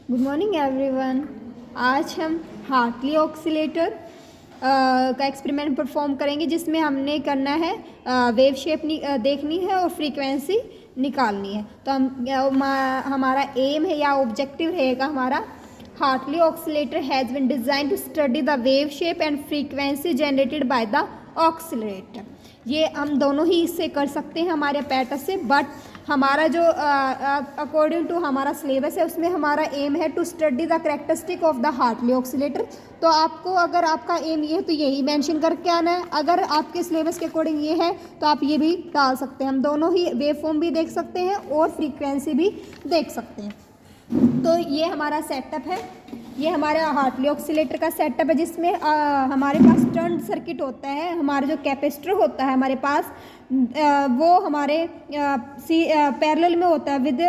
Good morning everyone. आज हम Hartley oscillator का एक्सपेरिमेंट परफॉर्म करेंगे, जिसमें हमने करना है वेव शेप देखनी है और फ्रीक्वेंसी निकालनी है। तो हमारा एम है या ऑब्जेक्टिव रहेगा हमारा, Hartley oscillator has been design to study the wave shape and frequency generated by the oscillator. ये हम दोनों ही इससे कर सकते हैं हमारे पैटर्न से, बट हमारा जो अकॉर्डिंग टू हमारा सिलेबस है उसमें हमारा एम है to study the characteristic of the Hartley oscillator. तो आपको अगर आपका एम ये है तो यही मेंशन करके आना है। अगर आपके सिलेबस के अकॉर्डिंग ये है तो आप ये भी डाल सकते हैं। हम दोनों ही वेव फॉर्म भी देख सकते हैं और फ्रीक्वेंसी भी देख सकते हैं। तो ये हमारा सेटअप है, ये हमारा हार्टली ऑक्सीलेटर का सेटअप है, जिसमें हमारे पास टर्न सर्किट होता है। हमारा जो कैपेसिटर होता है हमारे पास वो हमारे पैरेलल में होता है विद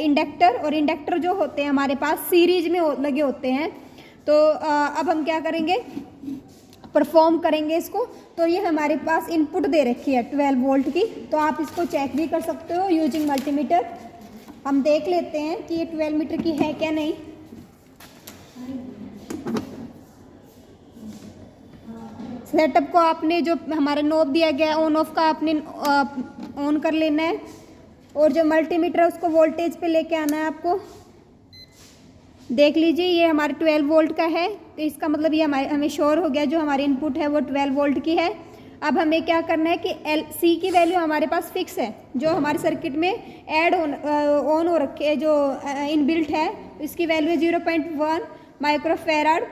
इंडक्टर, और इंडक्टर जो होते हैं हमारे पास सीरीज में लगे होते हैं। तो अब हम क्या करेंगे, परफॉर्म करेंगे इसको। तो ये हमारे पास इनपुट दे रखी है 12 वोल्ट की, तो आप इसको चेक भी कर सकते हो यूजिंग मल्टीमीटर। हम देख लेते हैं कि ये 12 मीटर की है क्या नहीं। सेटअप को आपने जो हमारा नॉब दिया गया है ऑन ऑफ का आपने ऑन कर लेना है, और जो मल्टीमीटर है उसको वोल्टेज पे लेके आना है आपको। देख लीजिए ये हमारे 12 वोल्ट का है, तो इसका मतलब ये हमें श्योर हो गया जो हमारी इनपुट है वो 12 वोल्ट की है। अब हमें क्या करना है कि सी की वैल्यू हमारे पास फिक्स है, जो हमारे सर्किट में ऐड ऑन हो रखी है, जो इनबिल्ट है, इसकी वैल्यू है 0.1 माइक्रोफैराड,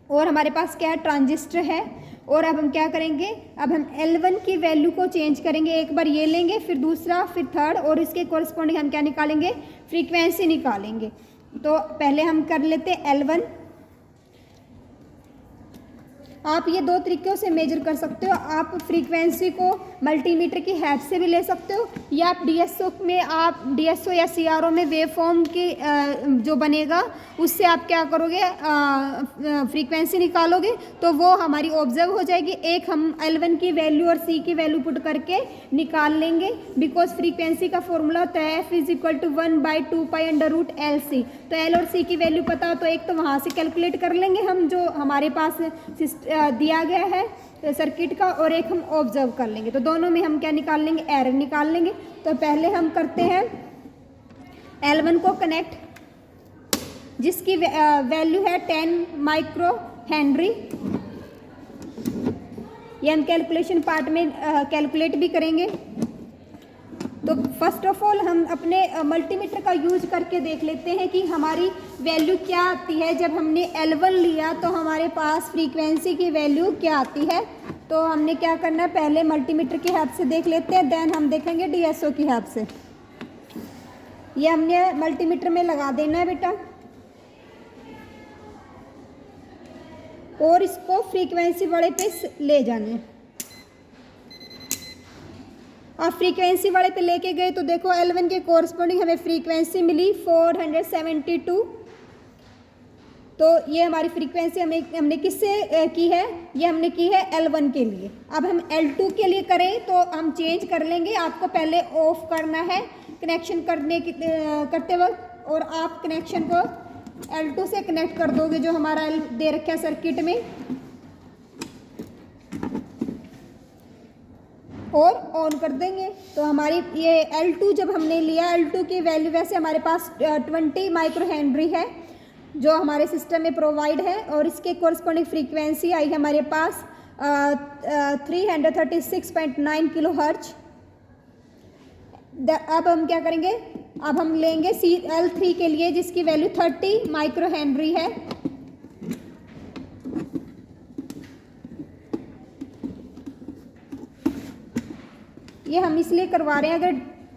और हमारे पास क्या है, ट्रांजिस्टर है। और अब हम क्या करेंगे, अब हम L1 की वैल्यू को चेंज करेंगे। एक बार ये लेंगे, फिर दूसरा, फिर थर्ड, और इसके कोरस्पॉन्डिंग हम क्या निकालेंगे, फ्रीक्वेंसी निकालेंगे। तो पहले हम कर लेते हैं L1। आप ये दो तरीक़ों से मेजर कर सकते हो। आप फ्रीक्वेंसी को मल्टीमीटर की हेल्प से भी ले सकते हो, या आप डीएसओ में, आप डीएसओ या सीआरओ में वेव फॉर्म की जो बनेगा उससे आप क्या करोगे, फ्रीक्वेंसी निकालोगे, तो वो हमारी ऑब्जर्व हो जाएगी। एक हम L1 की वैल्यू और C की वैल्यू पुट करके निकाल लेंगे, बिकॉज फ्रीक्वेंसी का फॉर्मूला होता है F=1/2π√LC। तो L और C की वैल्यू पता हो तो एक तो वहाँ से कैलकुलेट कर लेंगे हम जो हमारे पास दिया गया है सर्किट का, और एक हम ऑब्जर्व कर लेंगे। तो दोनों में हम क्या निकाल लेंगे, एरर निकाल लेंगे। तो पहले हम करते हैं L1 को कनेक्ट, जिसकी वैल्यू है 10 माइक्रो हेनरी। ये हम कैलकुलेशन पार्ट में कैलकुलेट भी करेंगे। तो फर्स्ट ऑफ ऑल हम अपने मल्टीमीटर का यूज करके देख लेते हैं कि हमारी वैल्यू क्या आती है। जब हमने L1 लिया तो हमारे पास फ्रीक्वेंसी की वैल्यू क्या आती है। तो हमने क्या करना है, पहले मल्टीमीटर की हेल्प से देख लेते हैं, देन हम देखेंगे डीएसओ की हेल्प से। ये हमने मल्टीमीटर में लगा देना है बेटा, और इसको फ्रीक्वेंसी वाले पे ले जाना है। आप फ्रीक्वेंसी वाले पे लेके गए तो देखो L1 के कोरस्पॉन्डिंग हमें फ्रीक्वेंसी मिली 472। तो ये हमारी फ्रीक्वेंसी हमने किससे की है, ये हमने की है L1 के लिए। अब हम L2 के लिए करें तो हम चेंज कर लेंगे। आपको पहले ऑफ करना है कनेक्शन करते वक्त, और आप कनेक्शन को L2 से कनेक्ट कर दोगे जो हमारा दे रखा है सर्किट में, और ऑन कर देंगे। तो हमारी ये L2 जब हमने लिया, L2 की वैल्यू वैसे हमारे पास 20 माइक्रो हेनरी है जो हमारे सिस्टम में प्रोवाइड है, और इसके कोरस्पॉन्डिंग फ्रीक्वेंसी आई हमारे पास 336.9 किलो हर्ट्ज। अब हम क्या करेंगे, अब हम लेंगे L3 के लिए, जिसकी वैल्यू 30 माइक्रो हेनरी है। ये हम इसलिए करवा रहे हैं, अगर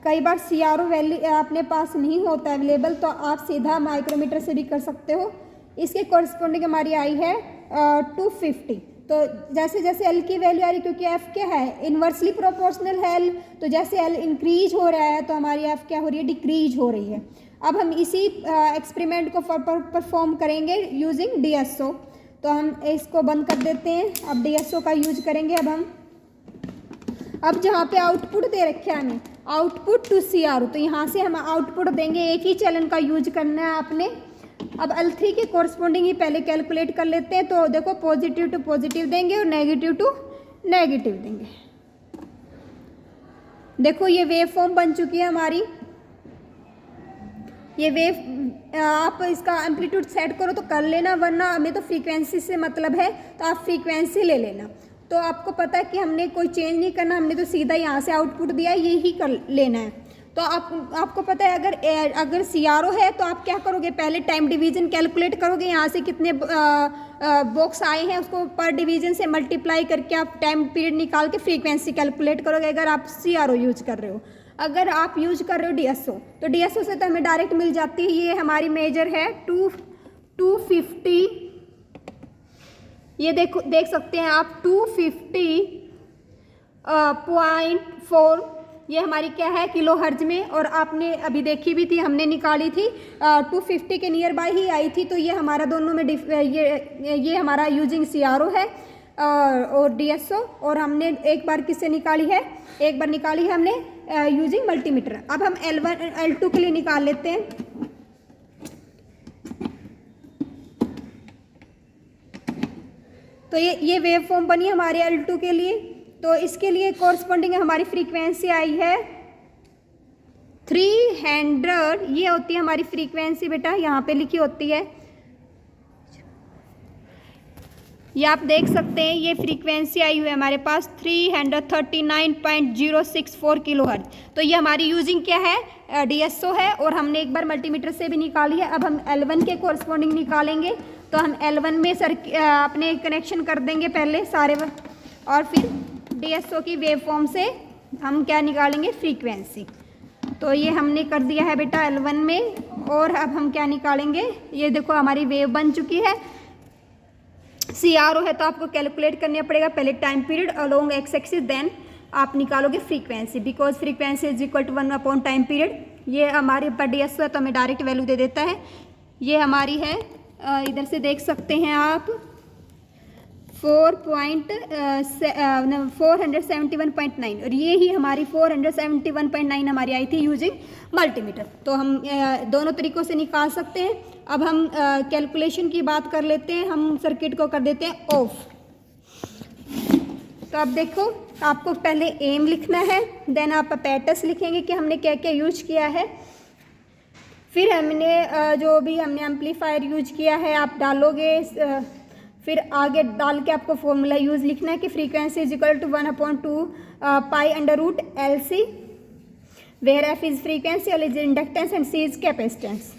कई बार सीआरओ वैल्यू अपने पास नहीं होता अवेलेबल तो आप सीधा माइक्रोमीटर से भी कर सकते हो। इसके कॉरस्पॉन्डिंग हमारी आई है 250। तो जैसे जैसे L की वैल्यू आ रही, क्योंकि F क्या है, इन्वर्सली प्रोपोर्शनल है L, तो जैसे L इंक्रीज हो रहा है तो हमारी F क्या हो रही है, डिक्रीज हो रही है। अब हम इसी एक्सपेरिमेंट को परफॉर्म करेंगे यूजिंग डीएसओ। तो हम इसको बंद कर देते हैं, अब डीएसओ का यूज करेंगे। अब जहाँ पे आउटपुट दे रखे हैं हमें, आउटपुट टू CRO, तो यहाँ से हम आउटपुट देंगे, एक ही चैनल का यूज करना है आपने। अब L3 के कोरस्पॉन्डिंग ही पहले कैलकुलेट कर लेते हैं। तो देखो पॉजिटिव टू पॉजिटिव देंगे और नेगेटिव टू नेगेटिव देंगे। देखो ये वेव फॉर्म बन चुकी है हमारी। ये वेव आप इसका एम्पलीट्यूड सेट करो तो कर लेना, वरना हमें तो फ्रीक्वेंसी से मतलब है तो आप फ्रीक्वेंसी ले लेना। तो आपको पता है कि हमने कोई चेंज नहीं करना, हमने तो सीधा यहाँ से आउटपुट दिया है, यही कर लेना है। तो आपको पता है अगर CRO है तो आप क्या करोगे, पहले टाइम डिवीजन कैलकुलेट करोगे, यहाँ से कितने बॉक्स आए हैं उसको पर डिवीजन से मल्टीप्लाई करके आप टाइम पीरियड निकाल के फ्रीक्वेंसी कैलकुलेट करोगे, अगर आप CRO यूज कर रहे हो। अगर आप यूज कर रहे हो DSO, तो DSO से तो हमें डायरेक्ट मिल जाती है। ये हमारी मेजर है 250, ये देख सकते हैं आप 250.4, ये हमारी क्या है किलो हर्ज में। और आपने अभी देखी भी थी, हमने निकाली थी 250 के नियर बाय ही आई थी। तो ये हमारा दोनों में ये हमारा यूजिंग CRO है और DSO। और हमने एक बार किससे निकाली है, एक बार निकाली है हमने यूजिंग मल्टीमीटर। अब हम L1 L2 के लिए निकाल लेते हैं। तो ये वेव फॉर्म बनी हमारे L2 के लिए। तो इसके लिए कॉरस्पॉन्डिंग हमारी फ्रीक्वेंसी आई है 300। ये होती है हमारी फ्रीक्वेंसी बेटा, यहाँ पे लिखी होती है, ये आप देख सकते हैं। ये फ्रीक्वेंसी आई हुई है हमारे पास 339.064 किलोहर्ट्ज। तो ये हमारी यूजिंग क्या है DSO है, और हमने एक बार मल्टीमीटर से भी निकाली है। अब हम L1 के कॉरस्पॉन्डिंग निकालेंगे। तो हम L1 में अपने कनेक्शन कर देंगे पहले सारे, और फिर DSO की वेव फॉर्म से हम क्या निकालेंगे, फ्रीक्वेंसी। तो ये हमने कर दिया है बेटा L1 में। और अब हम क्या निकालेंगे, ये देखो हमारी वेव बन चुकी है। CRO है तो आपको कैलकुलेट करना पड़ेगा पहले time period along X axis, then आप निकालोगे frequency, because frequency is equal to 1 upon time period. ये हमारे पर DSO है तो हमें डायरेक्ट वैल्यू दे देता है। ये हमारी है, इधर से देख सकते हैं आप 471.9, और ये ही हमारी 471.9 हमारी आई थी यूजिंग मल्टीमीटर। तो हम दोनों तरीक़ों से निकाल सकते हैं। अब हम कैलकुलेशन की बात कर लेते हैं। हम सर्किट को कर देते हैं ऑफ। तो अब देखो, आपको पहले एम लिखना है, देन आप अपैरेटस लिखेंगे कि हमने क्या क्या यूज किया है। फिर हमने जो भी हमने एम्पलीफायर यूज किया है आप डालोगे। फिर आगे डाल के आपको फॉर्मूला यूज लिखना है कि frequency is equal to 1/2 π√LC, where F is frequency, L is inductance and C is capacitance.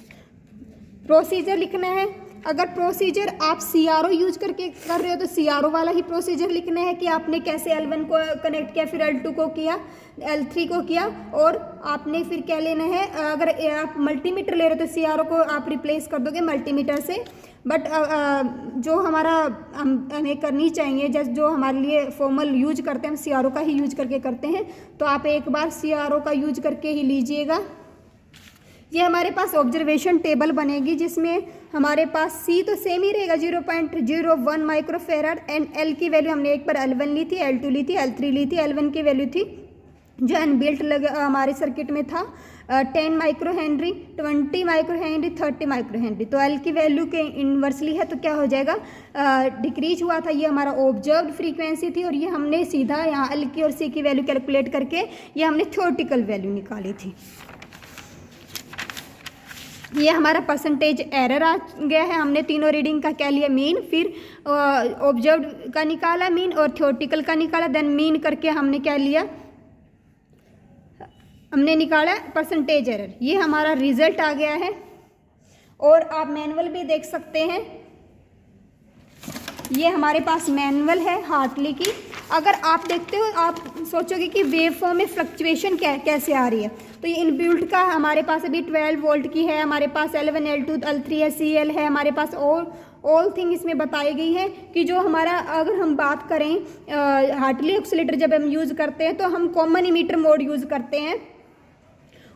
Procedure लिखना है। अगर प्रोसीजर आप CRO यूज करके कर रहे हो तो CRO वाला ही प्रोसीजर लिखना है कि आपने कैसे L1 को कनेक्ट किया, फिर L2 को किया, L3 को किया, और आपने फिर क्या लेना है। अगर आप मल्टीमीटर ले रहे हो तो CRO को आप रिप्लेस कर दोगे मल्टीमीटर से। बट जो हमारा हमें करनी चाहिए, जैसे जो हमारे लिए फॉर्मल यूज करते हैं हम CRO का ही यूज करके करते हैं। तो आप एक बार CRO का यूज करके ही लीजिएगा। ये हमारे पास ऑब्जर्वेशन टेबल बनेगी जिसमें हमारे पास C तो सेम ही रहेगा 0.01 माइक्रोफेराड, एंड L की वैल्यू हमने एक बार L1 ली थी, L2 ली थी, L3 ली थी। L1 की वैल्यू थी जो इनबिल्ट हमारे सर्किट में था 10 micro Henry, 20 micro Henry, 30 micro Henry. तो L की वैल्यू के इन्वर्सली है तो क्या हो जाएगा, डिक्रीज हुआ था। ये हमारा ऑब्जर्व्ड फ्रीक्वेंसी थी, और ये हमने सीधा यहाँ L की और C की वैल्यू कैलकुलेट करके ये हमने थ्योरेटिकल वैल्यू निकाली थी। ये हमारा परसेंटेज एरर आ गया है। हमने तीनों रीडिंग का क्या लिया, मीन, फिर ऑब्जर्व्ड का निकाला मीन, और थ्योरेटिकल का निकाला, देन मीन करके हमने क्या लिया, हमने निकाला परसेंटेज एरर। ये हमारा रिजल्ट आ गया है। और आप मैनुअल भी देख सकते हैं, ये हमारे पास मैनुअल है हार्टली की। अगर आप देखते हो आप सोचोगे कि वेव फॉर्म में फ्लक्चुएशन कैसे आ रही है। तो ये इनबिल्ट का हमारे पास अभी 12 वोल्ट की है, हमारे पास L1 L2 L3 है, CL है, हमारे पास ऑल थिंग इसमें बताई गई है कि जो हमारा, अगर हम बात करें हार्टली ऑक्सीलेटर जब हम यूज़ करते हैं तो हम कॉमन इमीटर मोड यूज़ करते हैं।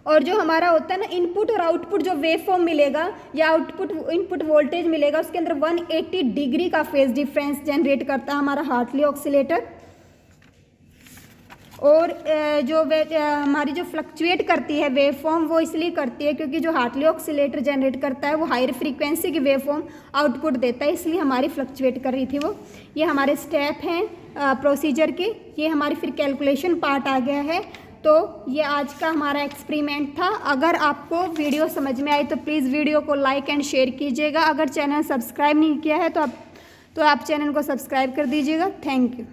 और जो हमारा होता है ना इनपुट और आउटपुट जो वेव फॉर्म मिलेगा या आउटपुट इनपुट वोल्टेज मिलेगा, उसके अंदर 180 डिग्री का फेज डिफरेंस जनरेट करता है हमारा हार्टली ऑक्सीलेटर। और जो हमारी जो फ्लक्चुएट करती है वेव फॉर्म, वो इसलिए करती है क्योंकि जो हार्टली ऑक्सीलेटर जनरेट करता है वो हायर फ्रीक्वेंसी की वेव फॉर्म आउटपुट देता है, इसलिए हमारी फ्लक्चुएट कर रही थी वो। ये हमारे स्टेप हैं प्रोसीजर के। ये हमारी फिर कैलकुलेशन पार्ट आ गया है। तो ये आज का हमारा एक्सपेरिमेंट था। अगर आपको वीडियो समझ में आई तो प्लीज़ वीडियो को लाइक एंड शेयर कीजिएगा। अगर चैनल सब्सक्राइब नहीं किया है तो आप चैनल को सब्सक्राइब कर दीजिएगा। Thank you.